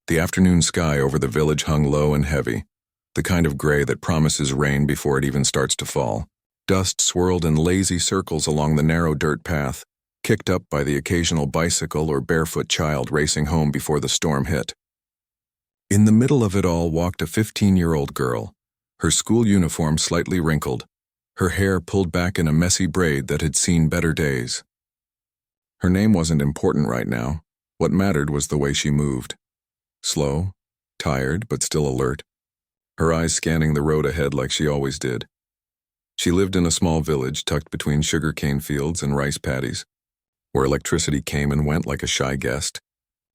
The afternoon sky over the village hung low and heavy, the kind of gray that promises rain before it even starts to fall. Dust swirled in lazy circles along the narrow dirt path, kicked up by the occasional bicycle or barefoot child racing home before the storm hit. In the middle of it all walked a 15-year-old girl, her school uniform slightly wrinkled, her hair pulled back in a messy braid that had seen better days. Her name wasn't important right now. What mattered was the way she moved. Slow, tired, but still alert, her eyes scanning the road ahead like she always did. She lived in a small village tucked between sugarcane fields and rice paddies, where electricity came and went like a shy guest,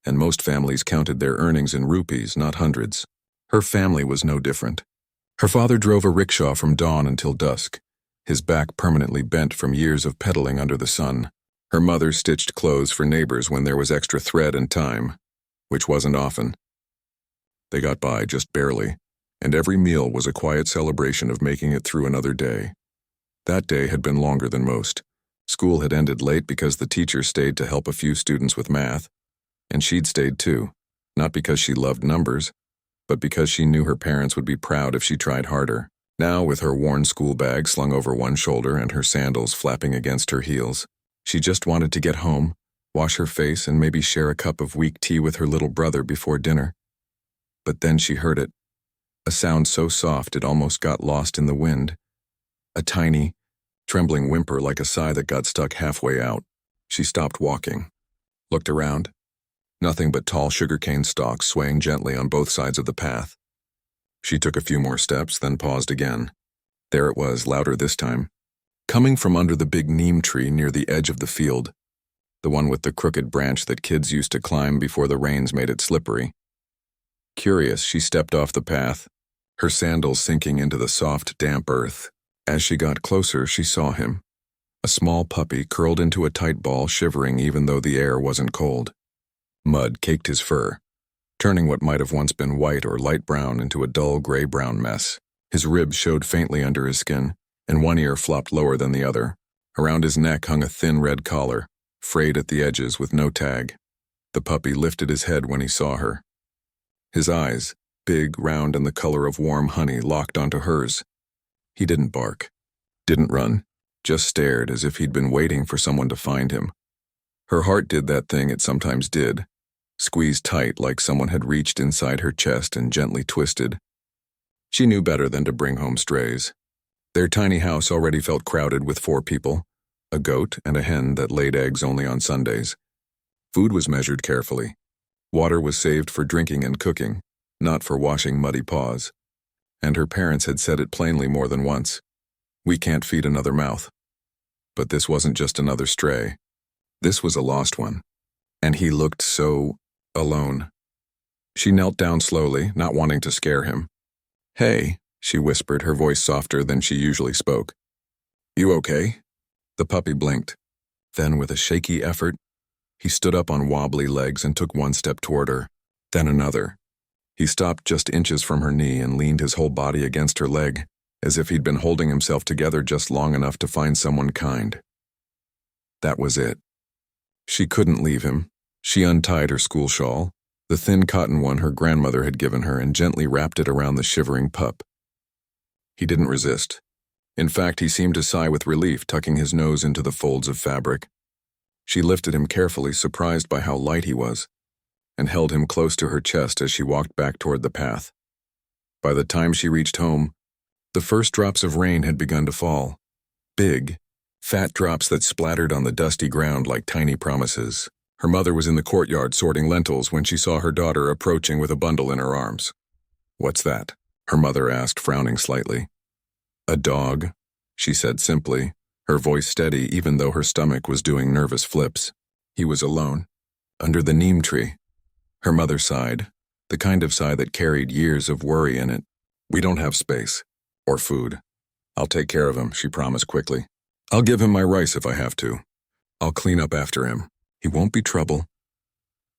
and most families counted their earnings in rupees, not hundreds. Her family was no different. Her father drove a rickshaw from dawn until dusk, his back permanently bent from years of pedaling under the sun. Her mother stitched clothes for neighbors when there was extra thread and time, which wasn't often. They got by just barely, and every meal was a quiet celebration of making it through another day. That day had been longer than most. School had ended late because the teacher stayed to help a few students with math, and she'd stayed too, not because she loved numbers, but because she knew her parents would be proud if she tried harder. Now, with her worn school bag slung over one shoulder and her sandals flapping against her heels, she just wanted to get home, wash her face, and maybe share a cup of weak tea with her little brother before dinner. But then she heard it. A sound so soft it almost got lost in the wind. A tiny, trembling whimper like a sigh that got stuck halfway out. She stopped walking, looked around. Nothing but tall sugarcane stalks swaying gently on both sides of the path. She took a few more steps, then paused again. There it was, louder this time. Coming from under the big neem tree near the edge of the field, the one with the crooked branch that kids used to climb before the rains made it slippery. Curious, she stepped off the path, her sandals sinking into the soft, damp earth. As she got closer, she saw him, a small puppy curled into a tight ball, shivering even though the air wasn't cold. Mud caked his fur, turning what might have once been white or light brown into a dull gray-brown mess. His ribs showed faintly under his skin, and one ear flopped lower than the other. Around his neck hung a thin red collar, frayed at the edges with no tag. The puppy lifted his head when he saw her. His eyes, big, round, and the color of warm honey, locked onto hers. He didn't bark, didn't run, just stared as if he'd been waiting for someone to find him. Her heart did that thing it sometimes did, squeezed tight like someone had reached inside her chest and gently twisted. She knew better than to bring home strays. Their tiny house already felt crowded with 4 people, a goat and a hen that laid eggs only on Sundays. Food was measured carefully. Water was saved for drinking and cooking, not for washing muddy paws. And her parents had said it plainly more than once. We can't feed another mouth. But this wasn't just another stray. This was a lost one. And he looked so alone. She knelt down slowly, not wanting to scare him. "Hey," she whispered, her voice softer than she usually spoke. "You okay?" The puppy blinked. Then, with a shaky effort, he stood up on wobbly legs and took one step toward her, then another. He stopped just inches from her knee and leaned his whole body against her leg, as if he'd been holding himself together just long enough to find someone kind. That was it. She couldn't leave him. She untied her school shawl, the thin cotton one her grandmother had given her, and gently wrapped it around the shivering pup. He didn't resist. In fact, he seemed to sigh with relief, tucking his nose into the folds of fabric. She lifted him carefully, surprised by how light he was, and held him close to her chest as she walked back toward the path. By the time she reached home, the first drops of rain had begun to fall. Big, fat drops that splattered on the dusty ground like tiny promises. Her mother was in the courtyard sorting lentils when she saw her daughter approaching with a bundle in her arms. "What's that?" her mother asked, frowning slightly. "A dog," she said simply, her voice steady even though her stomach was doing nervous flips. He was alone, under the neem tree. Her mother sighed, the kind of sigh that carried years of worry in it. "We don't have space. Or food. I'll take care of him," she promised quickly. "I'll give him my rice if I have to. I'll clean up after him. He won't be trouble."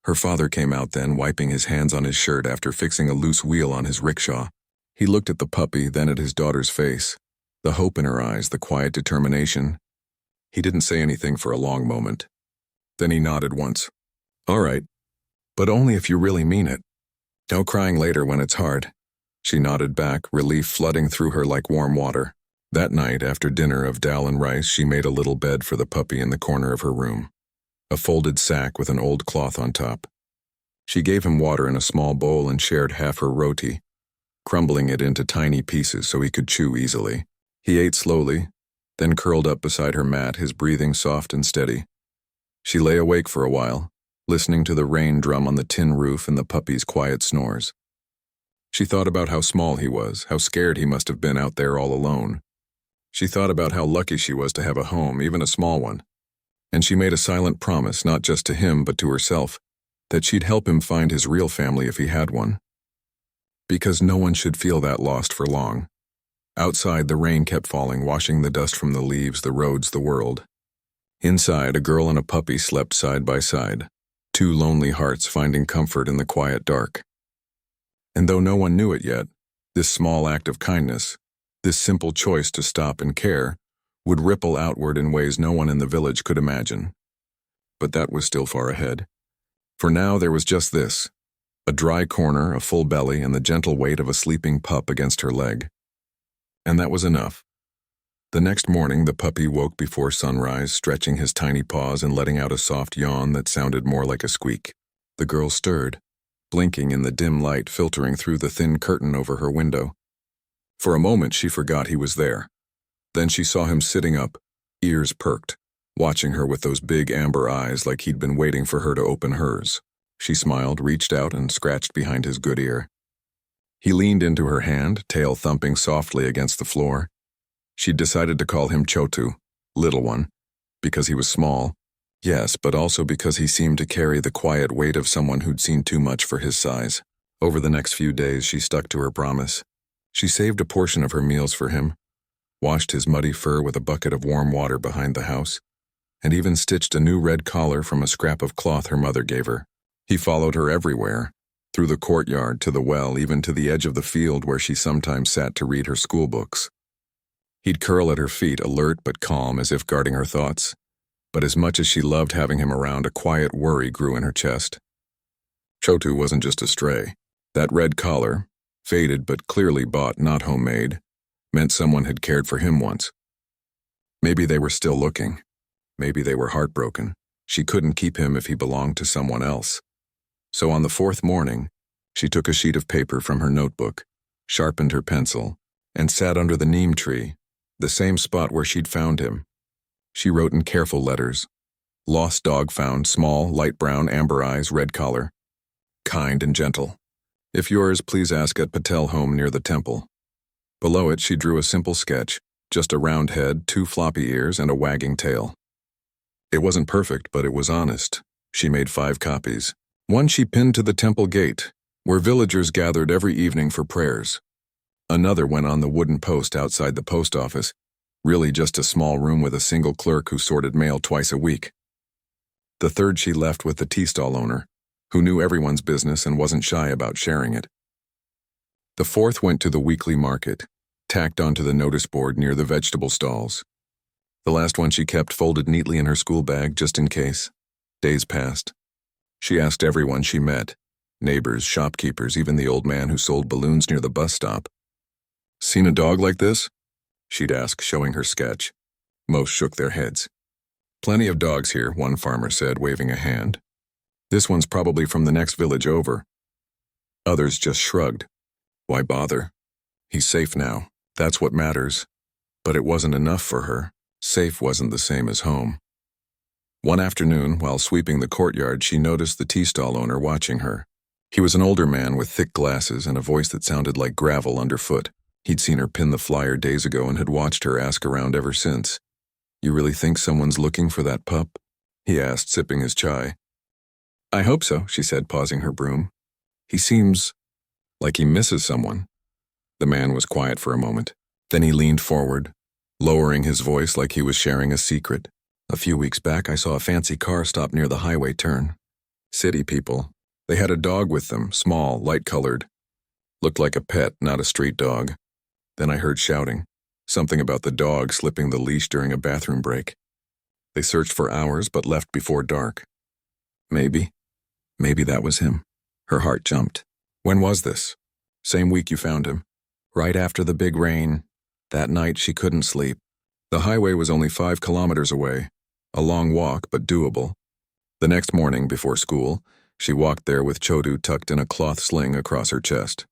Her father came out then, wiping his hands on his shirt after fixing a loose wheel on his rickshaw. He looked at the puppy, then at his daughter's face, the hope in her eyes, the quiet determination. He didn't say anything for a long moment. Then he nodded once. "All right, but only if you really mean it." No crying later when it's hard. She nodded back, relief flooding through her like warm water. That night, after dinner of dal and rice, she made a little bed for the puppy in the corner of her room. A folded sack with an old cloth on top. She gave him water in a small bowl and shared half her roti, crumbling it into tiny pieces so he could chew easily. He ate slowly, then curled up beside her mat, his breathing soft and steady. She lay awake for a while, listening to the rain drum on the tin roof and the puppy's quiet snores. She thought about how small he was, how scared he must have been out there all alone. She thought about how lucky she was to have a home, even a small one. And she made a silent promise, not just to him but to herself, that she'd help him find his real family if he had one. Because no one should feel that lost for long. Outside, the rain kept falling, washing the dust from the leaves, the roads, the world. Inside, a girl and a puppy slept side by side, two lonely hearts finding comfort in the quiet dark. And though no one knew it yet, this small act of kindness, this simple choice to stop and care, would ripple outward in ways no one in the village could imagine. But that was still far ahead. For now there was just this, a dry corner, a full belly, and the gentle weight of a sleeping pup against her leg. And that was enough. The next morning the puppy woke before sunrise, stretching his tiny paws and letting out a soft yawn that sounded more like a squeak. The girl stirred, blinking in the dim light filtering through the thin curtain over her window. For a moment she forgot he was there. Then she saw him sitting up, ears perked, watching her with those big amber eyes like he'd been waiting for her to open hers. She smiled, reached out, and scratched behind his good ear. He leaned into her hand, tail thumping softly against the floor. She'd decided to call him Chotu, little one, because he was small, yes, but also because he seemed to carry the quiet weight of someone who'd seen too much for his size. Over the next few days she stuck to her promise. She saved a portion of her meals for him, washed his muddy fur with a bucket of warm water behind the house, and even stitched a new red collar from a scrap of cloth her mother gave her. He followed her everywhere, through the courtyard to the well, even to the edge of the field where she sometimes sat to read her school books. He'd curl at her feet, alert but calm, as if guarding her thoughts. But as much as she loved having him around, a quiet worry grew in her chest. Chotu wasn't just a stray. That red collar, faded but clearly bought, not homemade, meant someone had cared for him once. Maybe they were still looking. Maybe they were heartbroken. She couldn't keep him if he belonged to someone else. So on the fourth morning, she took a sheet of paper from her notebook, sharpened her pencil, and sat under the neem tree, the same spot where she'd found him. She wrote in careful letters, "Lost dog found, small, light brown, amber eyes, red collar. Kind and gentle. If yours, please ask at Patel home near the temple." Below it she drew a simple sketch, just a round head, two floppy ears, and a wagging tail. It wasn't perfect, but it was honest. She made 5 copies. One she pinned to the temple gate, where villagers gathered every evening for prayers. Another went on the wooden post outside the post office, really just a small room with a single clerk who sorted mail twice a week. The third she left with the tea stall owner, who knew everyone's business and wasn't shy about sharing it. The fourth went to the weekly market, tacked onto the notice board near the vegetable stalls. The last one she kept folded neatly in her school bag just in case. Days passed. She asked everyone she met, neighbors, shopkeepers, even the old man who sold balloons near the bus stop. "Seen a dog like this?" she'd ask, showing her sketch. Most shook their heads. "Plenty of dogs here," one farmer said, waving a hand. "This one's probably from the next village over." Others just shrugged. Why bother? He's safe now. That's what matters. But it wasn't enough for her. Safe wasn't the same as home. One afternoon, while sweeping the courtyard, she noticed the tea stall owner watching her. He was an older man with thick glasses and a voice that sounded like gravel underfoot. He'd seen her pin the flyer days ago and had watched her ask around ever since. "You really think someone's looking for that pup?" he asked, sipping his chai. "I hope so," she said, pausing her broom. "He seems like he misses someone." The man was quiet for a moment. Then he leaned forward, lowering his voice like he was sharing a secret. "A few weeks back, I saw a fancy car stop near the highway turn. City people. They had a dog with them, small, light-colored. Looked like a pet, not a street dog. Then I heard shouting. Something about the dog slipping the leash during a bathroom break. They searched for hours but left before dark. Maybe that was him." Her heart jumped. When was this? Same week you found him. Right after the big rain. That night she couldn't sleep. The highway was only 5 kilometers away. A long walk, but doable. The next morning, before school, she walked there with Chotu tucked in a cloth sling across her chest.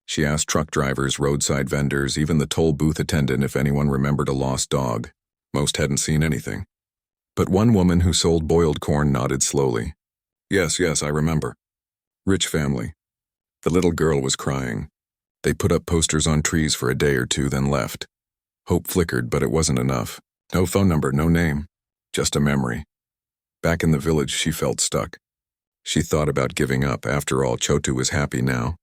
She asked truck drivers, roadside vendors, even the toll booth attendant if anyone remembered a lost dog. Most hadn't seen anything. But one woman who sold boiled corn nodded slowly. Yes, I remember. Rich family. The little girl was crying. They put up posters on trees for a day or two, then left. Hope flickered, but it wasn't enough. No phone number, no name. Just a memory. Back in the village, she felt stuck. She thought about giving up. After all, Chotu was happy now.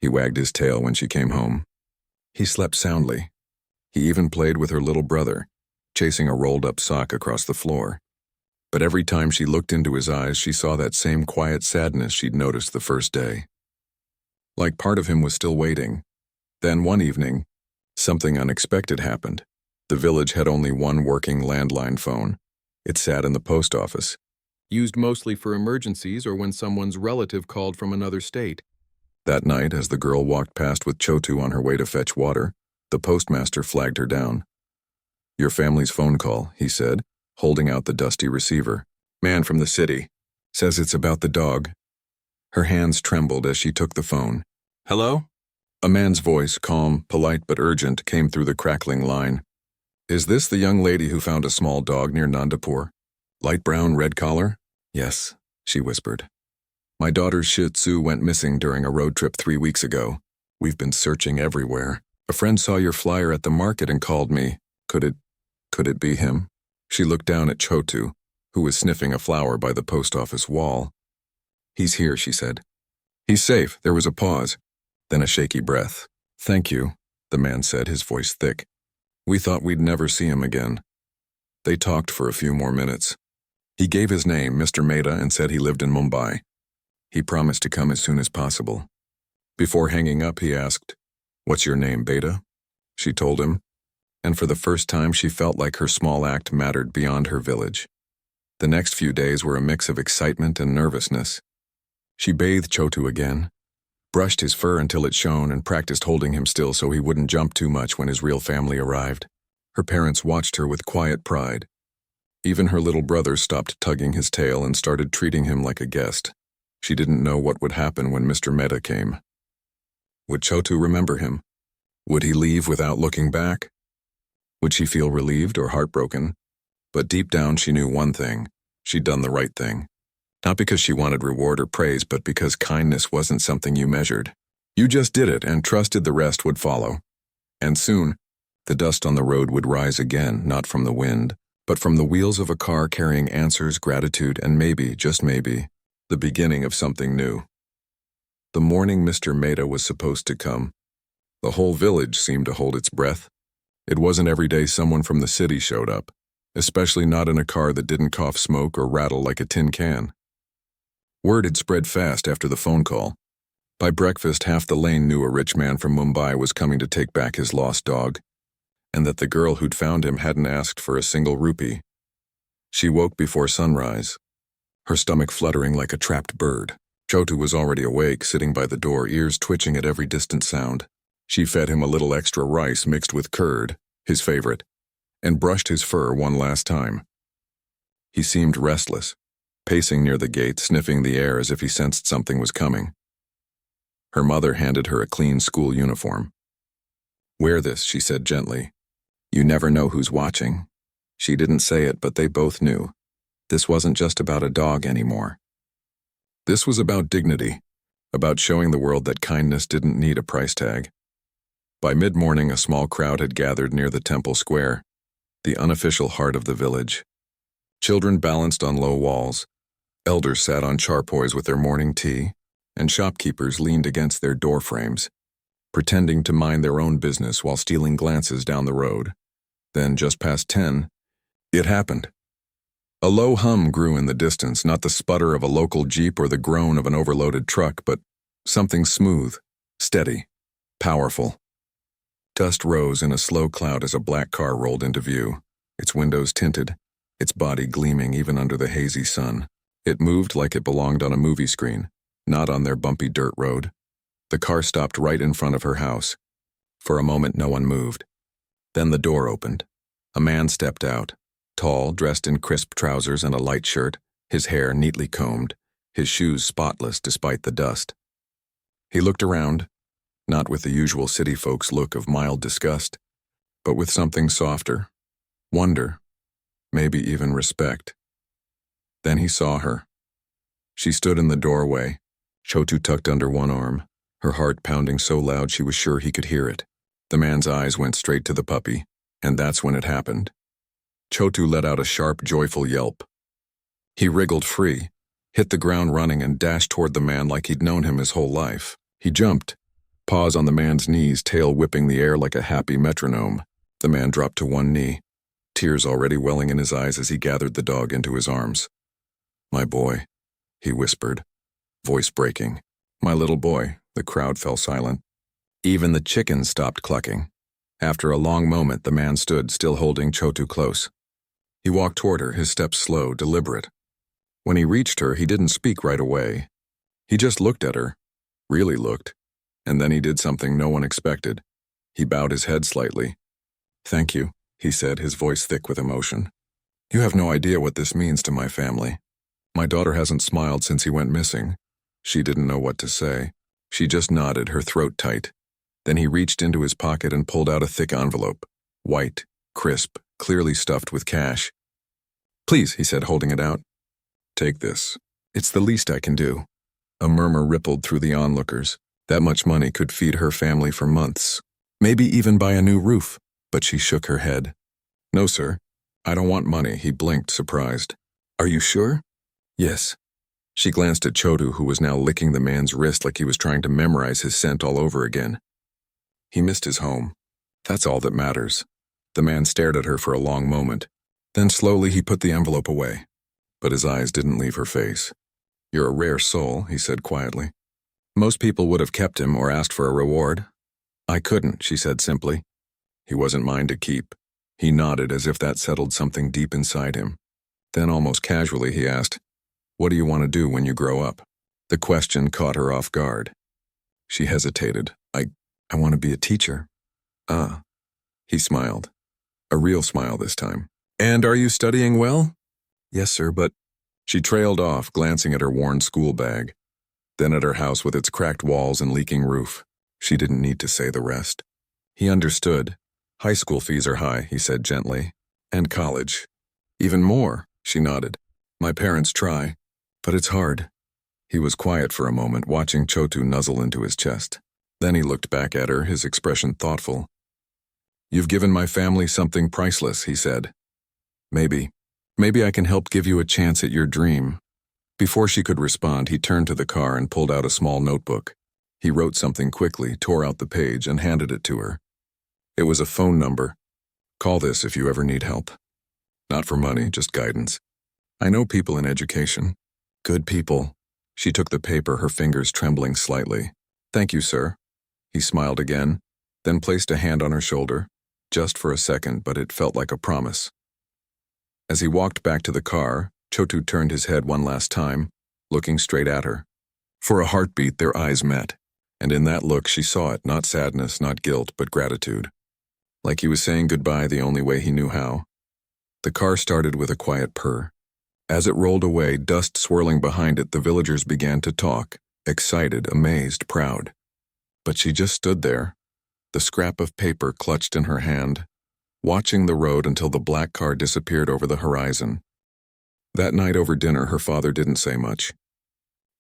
He wagged his tail when she came home. He slept soundly. He even played with her little brother, chasing a rolled-up sock across the floor. But every time she looked into his eyes, she saw that same quiet sadness she'd noticed the first day. Like part of him was still waiting. Then one evening, something unexpected happened. The village had only one working landline phone. It sat in the post office. Used mostly for emergencies or when someone's relative called from another state. That night, as the girl walked past with Chotu on her way to fetch water, the postmaster flagged her down. Your family's phone call, he said, holding out the dusty receiver. Man from the city. Says it's about the dog. Her hands trembled as she took the phone. Hello? A man's voice, calm, polite but urgent, came through the crackling line. Is this the young lady who found a small dog near Nandapur? Light brown, red collar? Yes, she whispered. My daughter's Shih Tzu went missing during a road trip 3 weeks ago. We've been searching everywhere. A friend saw your flyer at the market and called me. Could it be him? She looked down at Chotu, who was sniffing a flower by the post office wall. He's here, she said. He's safe. There was a pause, then a shaky breath. Thank you, the man said, his voice thick. We thought we'd never see him again. They talked for a few more minutes. He gave his name, Mr. Mehta, and said he lived in Mumbai. He promised to come as soon as possible. Before hanging up, he asked, What's your name, Beta? She told him, and for the first time she felt like her small act mattered beyond her village. The next few days were a mix of excitement and nervousness. She bathed Chotu again, brushed his fur until it shone, and practiced holding him still so he wouldn't jump too much when his real family arrived. Her parents watched her with quiet pride. Even her little brother stopped tugging his tail and started treating him like a guest. She didn't know what would happen when Mr. Mehta came. Would Chotu remember him? Would he leave without looking back? Would she feel relieved or heartbroken? But deep down she knew one thing. She'd done the right thing. Not because she wanted reward or praise, but because kindness wasn't something you measured. You just did it and trusted the rest would follow. And soon, the dust on the road would rise again, not from the wind, but from the wheels of a car carrying answers, gratitude, and maybe, just maybe, the beginning of something new. The morning Mr. Mehta was supposed to come, the whole village seemed to hold its breath. It wasn't every day someone from the city showed up, especially not in a car that didn't cough smoke or rattle like a tin can. Word had spread fast after the phone call. By breakfast, half the lane knew a rich man from Mumbai was coming to take back his lost dog, and that the girl who'd found him hadn't asked for a single rupee. She woke before sunrise, her stomach fluttering like a trapped bird. Chotu was already awake, sitting by the door, ears twitching at every distant sound. She fed him a little extra rice mixed with curd, his favorite, and brushed his fur one last time. He seemed restless, pacing near the gate, sniffing the air as if he sensed something was coming. Her mother handed her a clean school uniform. Wear this, she said gently. You never know who's watching. She didn't say it, but they both knew. This wasn't just about a dog anymore. This was about dignity, about showing the world that kindness didn't need a price tag. By mid-morning, a small crowd had gathered near the temple square, the unofficial heart of the village. Children balanced on low walls, elders sat on charpoys with their morning tea, and shopkeepers leaned against their door frames, pretending to mind their own business while stealing glances down the road. Then, just past 10, it happened. A low hum grew in the distance, not the sputter of a local jeep or the groan of an overloaded truck, but something smooth, steady, powerful. Dust rose in a slow cloud as a black car rolled into view, its windows tinted, its body gleaming even under the hazy sun. It moved like it belonged on a movie screen, not on their bumpy dirt road. The car stopped right in front of her house. For a moment, no one moved. Then the door opened. A man stepped out, tall, dressed in crisp trousers and a light shirt, his hair neatly combed, his shoes spotless despite the dust. He looked around, not with the usual city folks' look of mild disgust, but with something softer, wonder, maybe even respect. Then he saw her. She stood in the doorway, Chotu tucked under one arm, her heart pounding so loud she was sure he could hear it. The man's eyes went straight to the puppy, and that's when it happened. Chotu let out a sharp, joyful yelp. He wriggled free, hit the ground running, and dashed toward the man like he'd known him his whole life. He jumped, paws on the man's knees, tail whipping the air like a happy metronome. The man dropped to one knee, tears already welling in his eyes as he gathered the dog into his arms. "My boy," he whispered, voice breaking. "My little boy." The crowd fell silent. Even the chickens stopped clucking. After a long moment, the man stood, still holding Chotu close. He walked toward her, his steps slow, deliberate. When he reached her, he didn't speak right away. He just looked at her, really looked, and then he did something no one expected. He bowed his head slightly. "Thank you," he said, his voice thick with emotion. "You have no idea what this means to my family. My daughter hasn't smiled since he went missing." She didn't know what to say. She just nodded, her throat tight. Then he reached into his pocket and pulled out a thick envelope, white, crisp, clearly stuffed with cash. "Please," he said, holding it out. "Take this. It's the least I can do." A murmur rippled through the onlookers. That much money could feed her family for months, maybe even buy a new roof, but she shook her head. "No, sir. I don't want money." He blinked, surprised. "Are you sure?" "Yes." She glanced at Chotu, who was now licking the man's wrist like he was trying to memorize his scent all over again. He missed his home. That's all that matters. The man stared at her for a long moment. Then slowly he put the envelope away. But his eyes didn't leave her face. "You're a rare soul," he said quietly. "Most people would have kept him or asked for a reward." "I couldn't," she said simply. "He wasn't mine to keep." He nodded as if that settled something deep inside him. Then almost casually he asked, "What do you want to do when you grow up?" The question caught her off guard. She hesitated. I want to be a teacher." "Ah." He smiled. A real smile this time. "And are you studying well?" "Yes, sir, but—" She trailed off, glancing at her worn school bag, then at her house with its cracked walls and leaking roof. She didn't need to say the rest. He understood. "High school fees are high," he said gently. "And college." "Even more," she nodded. "My parents try, but it's hard." He was quiet for a moment, watching Chotu nuzzle into his chest. Then he looked back at her, his expression thoughtful. "You've given my family something priceless," he said. Maybe I can help give you a chance at your dream." Before she could respond, he turned to the car and pulled out a small notebook. He wrote something quickly, tore out the page, and handed it to her. It was a phone number. "Call this if you ever need help. Not for money, just guidance. I know people in education. Good people." She took the paper, her fingers trembling slightly. "Thank you, sir." He smiled again, then placed a hand on her shoulder, just for a second, but it felt like a promise. As he walked back to the car, Chotu turned his head one last time, looking straight at her. For a heartbeat, their eyes met, and in that look she saw it, not sadness, not guilt, but gratitude. Like he was saying goodbye the only way he knew how. The car started with a quiet purr. As it rolled away, dust swirling behind it, the villagers began to talk, excited, amazed, proud. But she just stood there, the scrap of paper clutched in her hand, watching the road until the black car disappeared over the horizon. That night over dinner, her father didn't say much.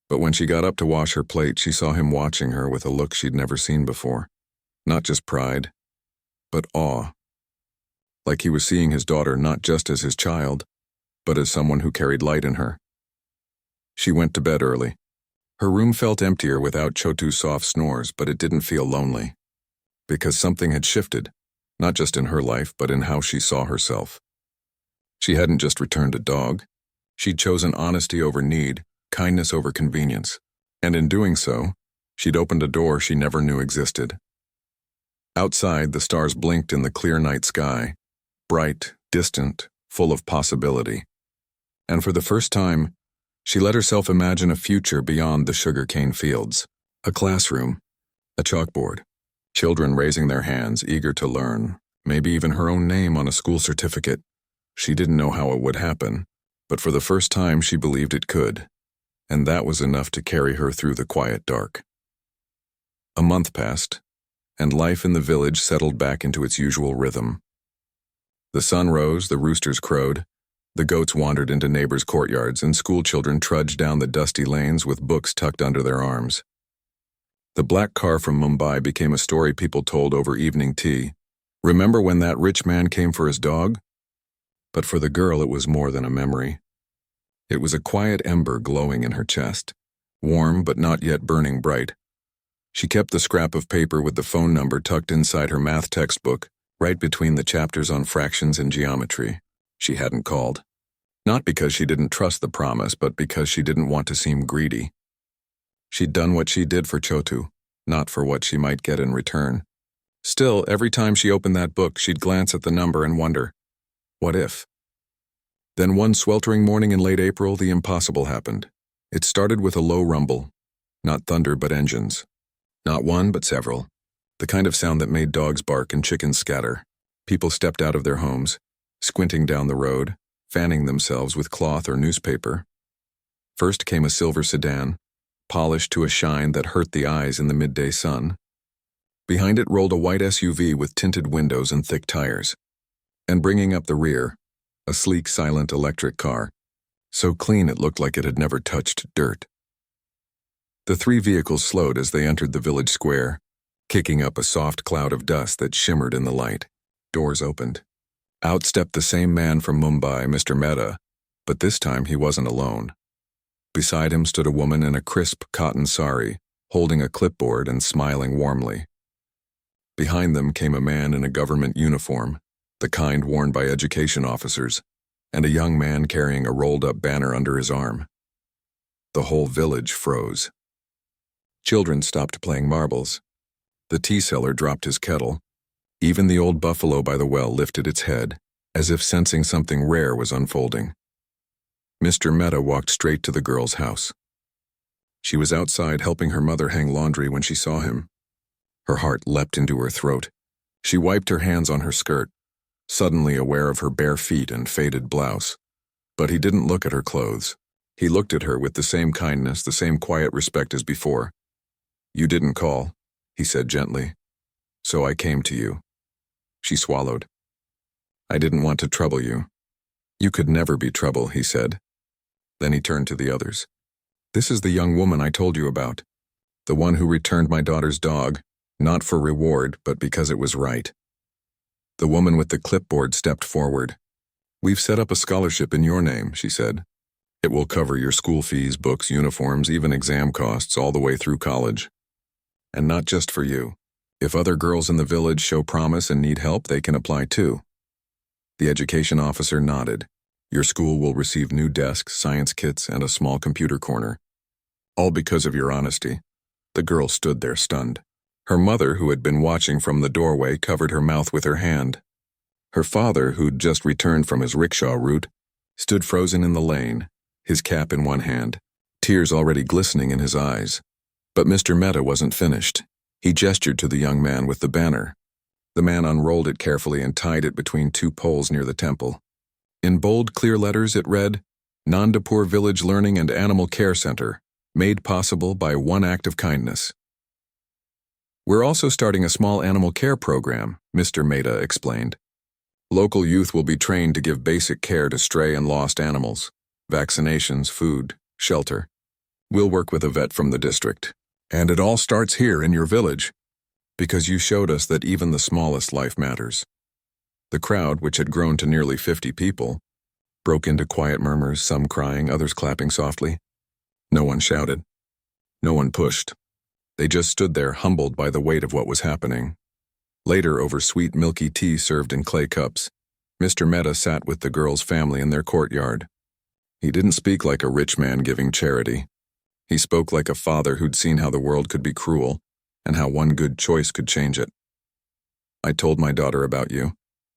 But when she got up to wash her plate, she saw him watching her with a look she'd never seen before. Not just pride, but awe. Like he was seeing his daughter not just as his child, but as someone who carried light in her. She went to bed early. Her room felt emptier without Chotu's soft snores, but it didn't feel lonely. Because something had shifted, not just in her life, but in how she saw herself. She hadn't just returned a dog. She'd chosen honesty over need, kindness over convenience. And in doing so, she'd opened a door she never knew existed. Outside, the stars blinked in the clear night sky, bright, distant, full of possibility. And for the first time, she let herself imagine a future beyond the sugarcane fields. A classroom, A chalkboard. Children raising their hands, eager to learn. Maybe even her own name on a school certificate. She didn't know how it would happen, but for the first time she believed it could. And that was enough to carry her through the quiet dark. A month passed, and life in the village settled back into its usual rhythm. The sun rose, the roosters crowed, the goats wandered into neighbors' courtyards, and schoolchildren trudged down the dusty lanes with books tucked under their arms. The black car from Mumbai became a story people told over evening tea. Remember when that rich man came for his dog? But for the girl it was more than a memory. It was a quiet ember glowing in her chest, warm but not yet burning bright. She kept the scrap of paper with the phone number tucked inside her math textbook, right between the chapters on fractions and geometry. She hadn't called. Not because she didn't trust the promise, but because she didn't want to seem greedy. She'd done what she did for Chotu, not for what she might get in return. Still, every time she opened that book, she'd glance at the number and wonder, what if? Then one sweltering morning in late April, the impossible happened. It started with a low rumble. Not thunder, but engines. Not one, but several. The kind of sound that made dogs bark and chickens scatter. People stepped out of their homes, squinting down the road, fanning themselves with cloth or newspaper. First came a silver sedan, polished to a shine that hurt the eyes in the midday sun. Behind it rolled a white SUV with tinted windows and thick tires. And bringing up the rear, a sleek, silent electric car, so clean it looked like it had never touched dirt. The three vehicles slowed as they entered the village square, kicking up a soft cloud of dust that shimmered in the light. Doors opened. Out stepped the same man from Mumbai, Mr. Mehta, but this time he wasn't alone. Beside him stood a woman in a crisp cotton sari, holding a clipboard and smiling warmly. Behind them came a man in a government uniform, the kind worn by education officers, and a young man carrying a rolled-up banner under his arm. The whole village froze. Children stopped playing marbles. The tea seller dropped his kettle. Even the old buffalo by the well lifted its head, as if sensing something rare was unfolding. Mr. Mehta walked straight to the girl's house. She was outside helping her mother hang laundry when she saw him. Her heart leapt into her throat. She wiped her hands on her skirt, suddenly aware of her bare feet and faded blouse. But he didn't look at her clothes. He looked at her with the same kindness, the same quiet respect as before. "You didn't call," he said gently. "So I came to you." She swallowed. "I didn't want to trouble you." "You could never be trouble," he said. Then he turned to the others. "This is the young woman I told you about. The one who returned my daughter's dog, not for reward, but because it was right." The woman with the clipboard stepped forward. "We've set up a scholarship in your name," she said. "It will cover your school fees, books, uniforms, even exam costs all the way through college. And not just for you. If other girls in the village show promise and need help, they can apply too." The education officer nodded. "Your school will receive new desks, science kits, and a small computer corner. All because of your honesty." The girl stood there stunned. Her mother, who had been watching from the doorway, covered her mouth with her hand. Her father, who'd just returned from his rickshaw route, stood frozen in the lane, his cap in one hand, tears already glistening in his eyes. But Mr. Mehta wasn't finished. He gestured to the young man with the banner. The man unrolled it carefully and tied it between two poles near the temple. In bold, clear letters it read, "Nandapur Village Learning and Animal Care Center, made possible by one act of kindness." "We're also starting a small animal care program," Mr. Mehta explained. "Local youth will be trained to give basic care to stray and lost animals, vaccinations, food, shelter. We'll work with a vet from the district. And it all starts here in your village, because you showed us that even the smallest life matters." The crowd, which had grown to nearly 50 people, broke into quiet murmurs, some crying, others clapping softly. No one shouted. No one pushed. They just stood there, humbled by the weight of what was happening. Later, over sweet, milky tea served in clay cups, Mr. Mehta sat with the girl's family in their courtyard. He didn't speak like a rich man giving charity. He spoke like a father who'd seen how the world could be cruel and how one good choice could change it. "I told my daughter about you,"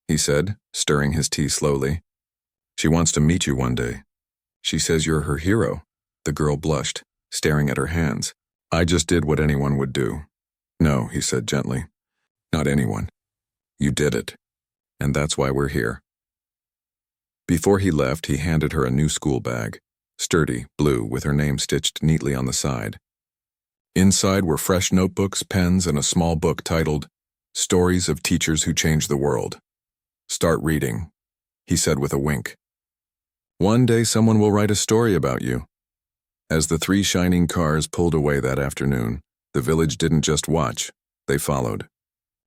he said, stirring his tea slowly. "She wants to meet you one day. She says you're her hero." The girl blushed, staring at her hands. "I just did what anyone would do." No, he said gently. Not anyone. You did it. And that's why we're here. Before he left, he handed her a new school bag, sturdy, blue, with her name stitched neatly on the side. Inside were fresh notebooks, pens, and a small book titled Stories of Teachers Who Changed the World. Start reading, he said with a wink. One day someone will write a story about you. As the 3 shining cars pulled away that afternoon, the village didn't just watch, they followed.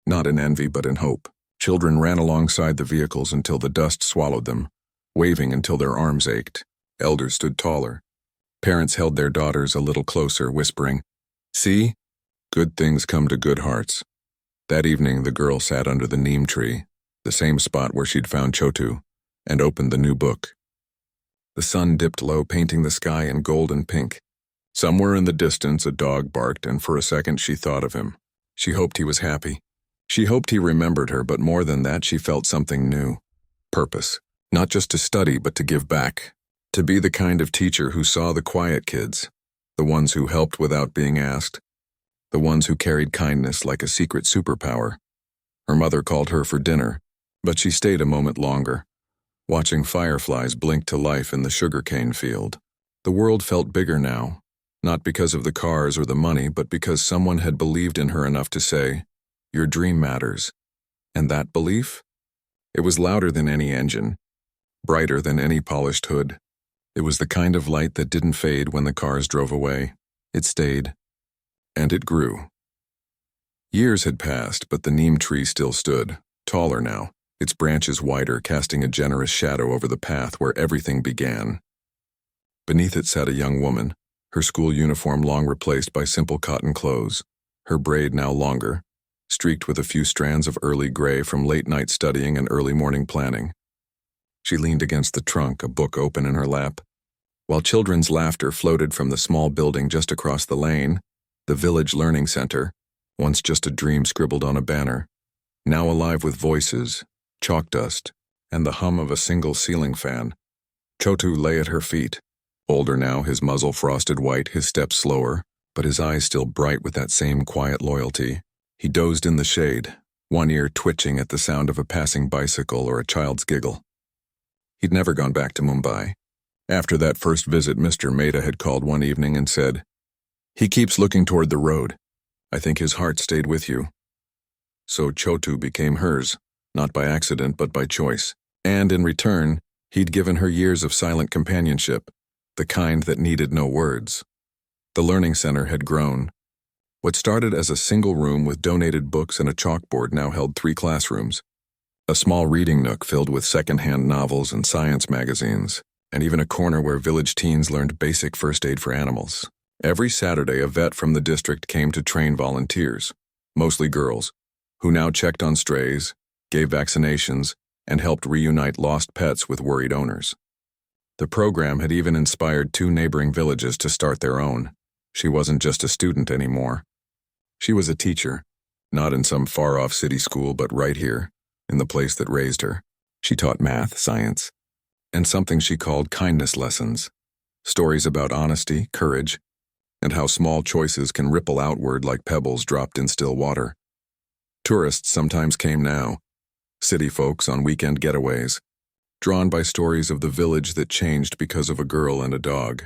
Not in envy, but in hope. Children ran alongside the vehicles until the dust swallowed them, waving until their arms ached. Elders stood taller. Parents held their daughters a little closer, whispering, "See? Good things come to good hearts." That evening, the girl sat under the neem tree, the same spot where she'd found Chotu, and opened the new book. The sun dipped low, painting the sky in gold and pink. Somewhere in the distance, a dog barked, and for a second she thought of him. She hoped he was happy. She hoped he remembered her, but more than that, she felt something new. Purpose. Not just to study, but to give back. To be the kind of teacher who saw the quiet kids, the ones who helped without being asked, the ones who carried kindness like a secret superpower. Her mother called her for dinner, but she stayed a moment longer, watching fireflies blink to life in the sugarcane field. The world felt bigger now, not because of the cars or the money, but because someone had believed in her enough to say, "Your dream matters." And that belief? It was louder than any engine, brighter than any polished hood. It was the kind of light that didn't fade when the cars drove away. It stayed. And it grew. Years had passed, but the neem tree still stood, taller now, its branches wider, casting a generous shadow over the path where everything began. Beneath it sat a young woman, her school uniform long replaced by simple cotton clothes, her braid now longer, streaked with a few strands of early gray from late-night studying and early morning planning. She leaned against the trunk, a book open in her lap. While children's laughter floated from the small building just across the lane, the Village Learning Center, once just a dream scribbled on a banner, now alive with voices, chalk dust, and the hum of a single ceiling fan. Chotu lay at her feet, older now, his muzzle frosted white, his steps slower, but his eyes still bright with that same quiet loyalty. He dozed in the shade, one ear twitching at the sound of a passing bicycle or a child's giggle. He'd never gone back to Mumbai. After that first visit, Mr. Mehta had called one evening and said, "He keeps looking toward the road. I think his heart stayed with you." So Chotu became hers, not by accident but by choice. And in return, he'd given her years of silent companionship, the kind that needed no words. The learning center had grown. What started as a single room with donated books and a chalkboard now held 3 classrooms. A small reading nook filled with second-hand novels and science magazines, and even a corner where village teens learned basic first aid for animals. Every Saturday, a vet from the district came to train volunteers, mostly girls, who now checked on strays, gave vaccinations, and helped reunite lost pets with worried owners. The program had even inspired 2 neighboring villages to start their own. She wasn't just a student anymore. She was a teacher, not in some far-off city school, but right here, in the place that raised her. She taught math, science, and something she called kindness lessons, stories about honesty, courage, and how small choices can ripple outward like pebbles dropped in still water. Tourists sometimes came now, city folks on weekend getaways, drawn by stories of the village that changed because of a girl and a dog.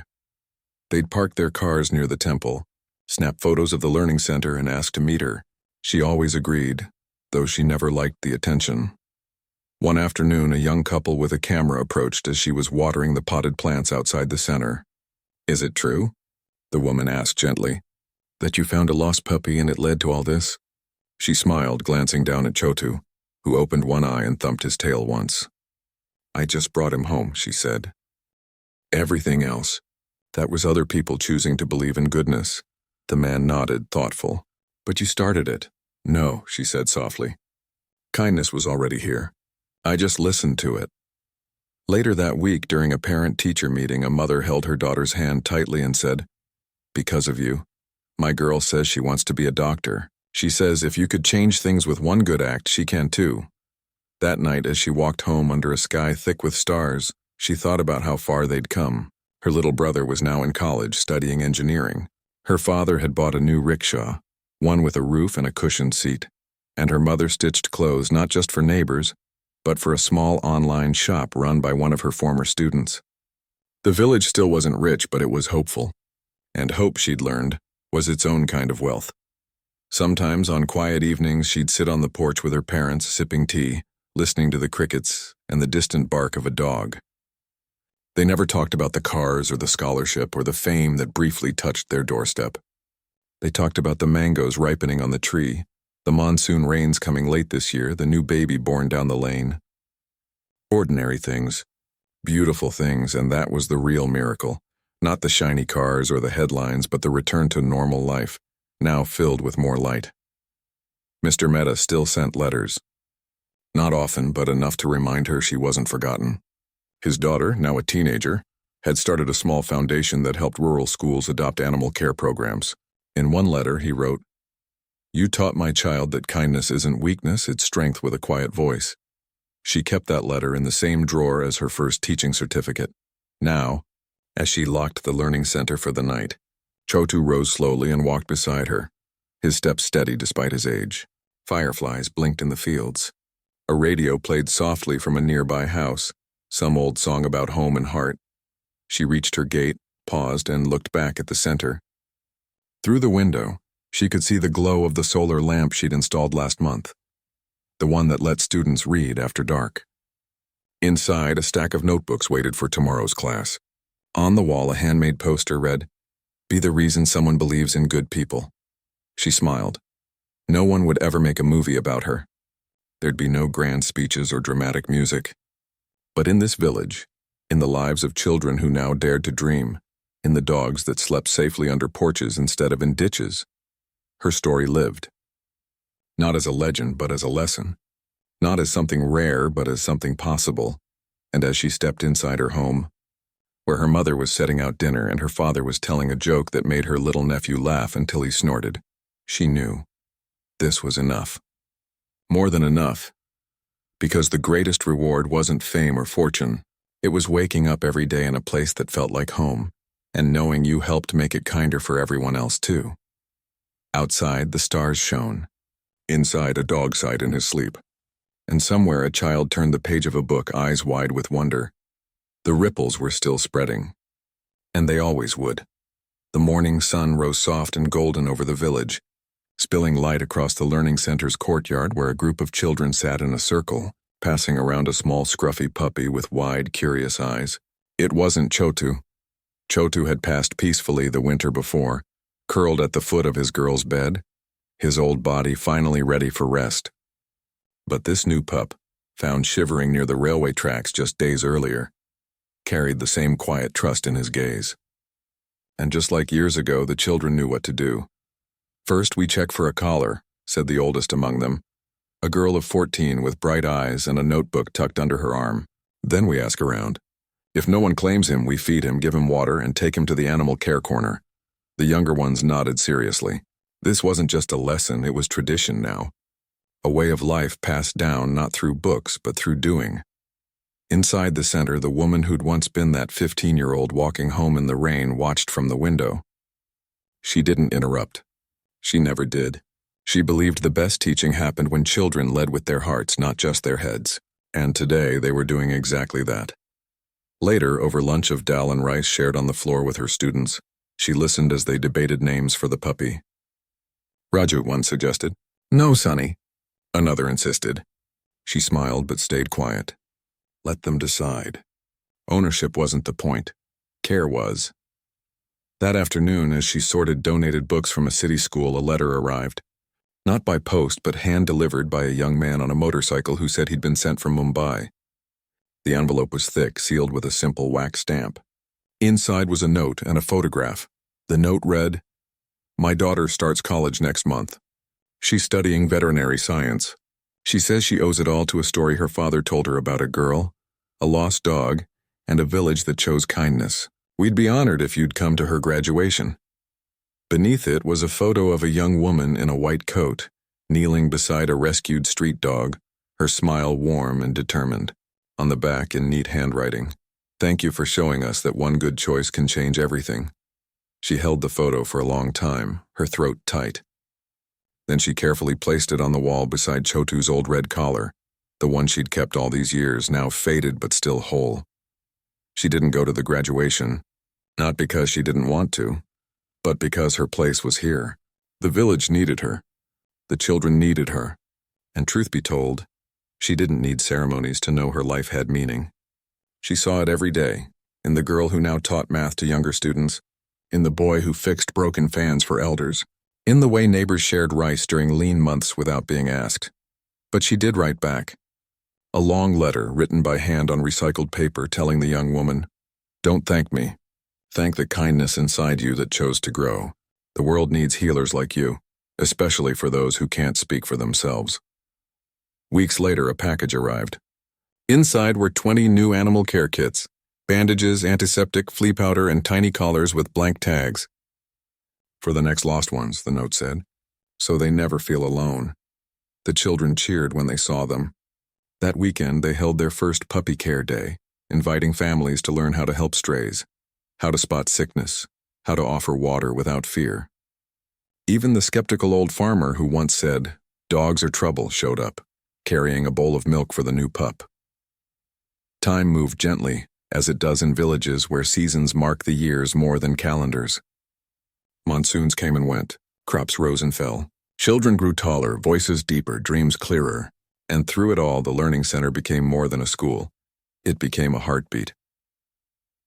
They'd park their cars near the temple, snap photos of the learning center, and ask to meet her. She always agreed, though she never liked the attention. One afternoon, a young couple with a camera approached as she was watering the potted plants outside the center. "Is it true?" the woman asked gently, "that you found a lost puppy and it led to all this?" She smiled, glancing down at Chotu, who opened one eye and thumped his tail once. "I just brought him home," she said. "Everything else, that was other people choosing to believe in goodness." The man nodded, thoughtful. "But you started it." "No," she said softly. "Kindness was already here. I just listened to it." Later that week, during a parent-teacher meeting, a mother held her daughter's hand tightly and said, "Because of you, my girl says she wants to be a doctor. She says if you could change things with one good act, she can too." That night, as she walked home under a sky thick with stars, she thought about how far they'd come. Her little brother was now in college studying engineering. Her father had bought a new rickshaw, one with a roof and a cushioned seat, and her mother stitched clothes not just for neighbors, but for a small online shop run by one of her former students. The village still wasn't rich, but it was hopeful. And hope, she'd learned, was its own kind of wealth. Sometimes on quiet evenings she'd sit on the porch with her parents, sipping tea, listening to the crickets and the distant bark of a dog. They never talked about the cars or the scholarship or the fame that briefly touched their doorstep. They talked about the mangoes ripening on the tree, the monsoon rains coming late this year, the new baby born down the lane. Ordinary things, beautiful things, and that was the real miracle. Not the shiny cars or the headlines, but the return to normal life, now filled with more light. Mr. Mehta still sent letters. Not often, but enough to remind her she wasn't forgotten. His daughter, now a teenager, had started a small foundation that helped rural schools adopt animal care programs. In one letter, he wrote, "You taught my child that kindness isn't weakness, it's strength with a quiet voice." She kept that letter in the same drawer as her first teaching certificate. Now, as she locked the learning center for the night, Chotu rose slowly and walked beside her, his steps steady despite his age. Fireflies blinked in the fields. A radio played softly from a nearby house, some old song about home and heart. She reached her gate, paused, and looked back at the center. Through the window, she could see the glow of the solar lamp she'd installed last month, the one that let students read after dark. Inside, a stack of notebooks waited for tomorrow's class. On the wall, a handmade poster read, "Be the reason someone believes in good people." She smiled. No one would ever make a movie about her. There'd be no grand speeches or dramatic music. But in this village, in the lives of children who now dared to dream, in the dogs that slept safely under porches instead of in ditches, her story lived. Not as a legend, but as a lesson. Not as something rare, but as something possible. And as she stepped inside her home, where her mother was setting out dinner and her father was telling a joke that made her little nephew laugh until he snorted, she knew this was enough. More than enough. Because the greatest reward wasn't fame or fortune. It was waking up every day in a place that felt like home, and knowing you helped make it kinder for everyone else too. Outside, the stars shone. Inside, a dog sighed in his sleep. And somewhere a child turned the page of a book, eyes wide with wonder. The ripples were still spreading. And they always would. The morning sun rose soft and golden over the village, spilling light across the learning center's courtyard where a group of children sat in a circle, passing around a small scruffy puppy with wide, curious eyes. It wasn't Chotu. Chotu had passed peacefully the winter before, curled at the foot of his girl's bed, his old body finally ready for rest. But this new pup, found shivering near the railway tracks just days earlier, carried the same quiet trust in his gaze. And just like years ago, the children knew what to do. "First, we check for a collar," said the oldest among them, a girl of 14 with bright eyes and a notebook tucked under her arm. "Then we ask around. If no one claims him, we feed him, give him water, and take him to the animal care corner." The younger ones nodded seriously. This wasn't just a lesson, it was tradition now. A way of life passed down not through books, but through doing. Inside the center, the woman who'd once been that 15-year-old walking home in the rain watched from the window. She didn't interrupt. She never did. She believed the best teaching happened when children led with their hearts, not just their heads. And today they were doing exactly that. Later, over lunch of dal and rice shared on the floor with her students, she listened as they debated names for the puppy. "Raju," one suggested. "No, Sonny," another insisted. She smiled but stayed quiet. Let them decide. Ownership wasn't the point. Care was. That afternoon, as she sorted donated books from a city school, a letter arrived. Not by post, but hand-delivered by a young man on a motorcycle who said he'd been sent from Mumbai. The envelope was thick, sealed with a simple wax stamp. Inside was a note and a photograph. The note read, "My daughter starts college next month. She's studying veterinary science. She says she owes it all to a story her father told her about a girl, a lost dog, and a village that chose kindness. We'd be honored if you'd come to her graduation." Beneath it was a photo of a young woman in a white coat, kneeling beside a rescued street dog, her smile warm and determined. On the back, in neat handwriting, "Thank you for showing us that one good choice can change everything." She held the photo for a long time, her throat tight. Then she carefully placed it on the wall beside Chotu's old red collar, the one she'd kept all these years, now faded but still whole. She didn't go to the graduation, not because she didn't want to, but because her place was here. The village needed her. The children needed her. And truth be told, she didn't need ceremonies to know her life had meaning. She saw it every day, in the girl who now taught math to younger students, in the boy who fixed broken fans for elders, in the way neighbors shared rice during lean months without being asked. But she did write back. A long letter written by hand on recycled paper telling the young woman, "Don't thank me. Thank the kindness inside you that chose to grow. The world needs healers like you, especially for those who can't speak for themselves." Weeks later, a package arrived. Inside were 20 new animal care kits, bandages, antiseptic, flea powder, and tiny collars with blank tags. "For the next lost ones," the note said, "so they never feel alone." The children cheered when they saw them. That weekend, they held their first puppy care day, inviting families to learn how to help strays, how to spot sickness, how to offer water without fear. Even the skeptical old farmer who once said, "Dogs are trouble," showed up, carrying a bowl of milk for the new pup. Time moved gently, as it does in villages where seasons mark the years more than calendars. Monsoons came and went, crops rose and fell. Children grew taller, voices deeper, dreams clearer. And through it all, the learning center became more than a school. It became a heartbeat.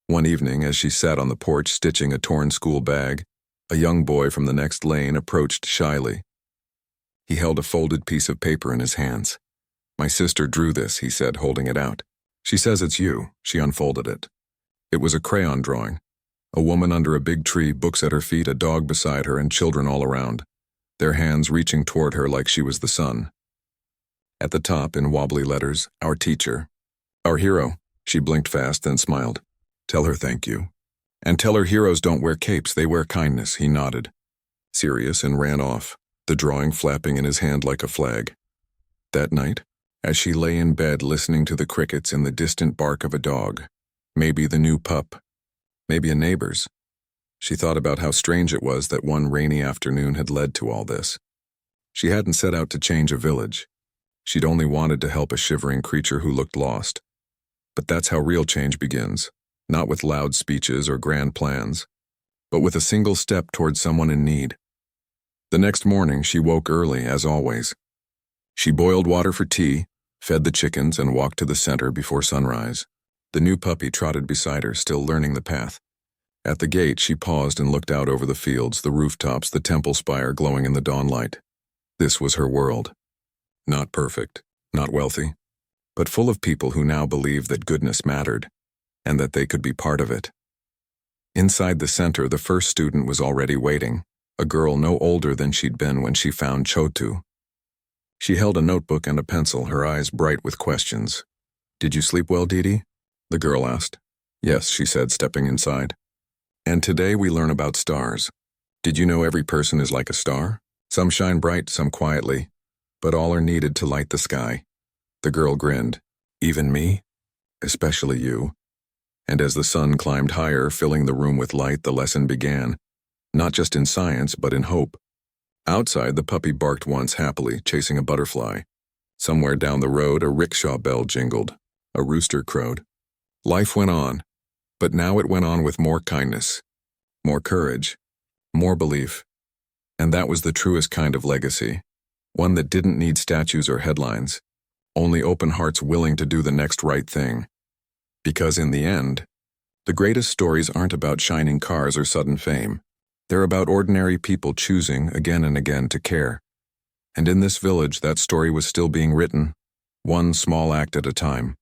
One evening, as she sat on the porch stitching a torn school bag, a young boy from the next lane approached shyly. He held a folded piece of paper in his hands. "My sister drew this," he said, holding it out. "She says it's you." She unfolded it. It was a crayon drawing. A woman under a big tree, books at her feet, a dog beside her, and children all around, their hands reaching toward her like she was the sun. At the top, in wobbly letters, "Our teacher." "Our hero." She blinked fast, then smiled. "Tell her thank you. And tell her heroes don't wear capes, they wear kindness." He nodded, serious, and ran off, the drawing flapping in his hand like a flag. That night, as she lay in bed listening to the crickets and the distant bark of a dog, maybe the new pup, maybe a neighbor's, she thought about how strange it was that one rainy afternoon had led to all this. She hadn't set out to change a village. She'd only wanted to help a shivering creature who looked lost. But that's how real change begins, not with loud speeches or grand plans, but with a single step towards someone in need. The next morning, she woke early, as always. She boiled water for tea, fed the chickens, and walked to the center before sunrise. The new puppy trotted beside her, still learning the path. At the gate, she paused and looked out over the fields, the rooftops, the temple spire glowing in the dawnlight. This was her world. Not perfect, not wealthy, but full of people who now believed that goodness mattered, and that they could be part of it. Inside the center, the first student was already waiting, a girl no older than she'd been when she found Chotu. She held a notebook and a pencil, her eyes bright with questions. "Did you sleep well, Didi?" the girl asked. "Yes," she said, stepping inside. "And today we learn about stars. Did you know every person is like a star? Some shine bright, some quietly, but all are needed to light the sky." The girl grinned. "Even me? Especially you." And as the sun climbed higher, filling the room with light, the lesson began, not just in science, but in hope. Outside, the puppy barked once happily, chasing a butterfly. Somewhere down the road, a rickshaw bell jingled. A rooster crowed. Life went on, but now it went on with more kindness, more courage, more belief. And that was the truest kind of legacy. One that didn't need statues or headlines, only open hearts willing to do the next right thing. Because in the end, the greatest stories aren't about shining cars or sudden fame. They're about ordinary people choosing again and again to care. And in this village, that story was still being written, one small act at a time.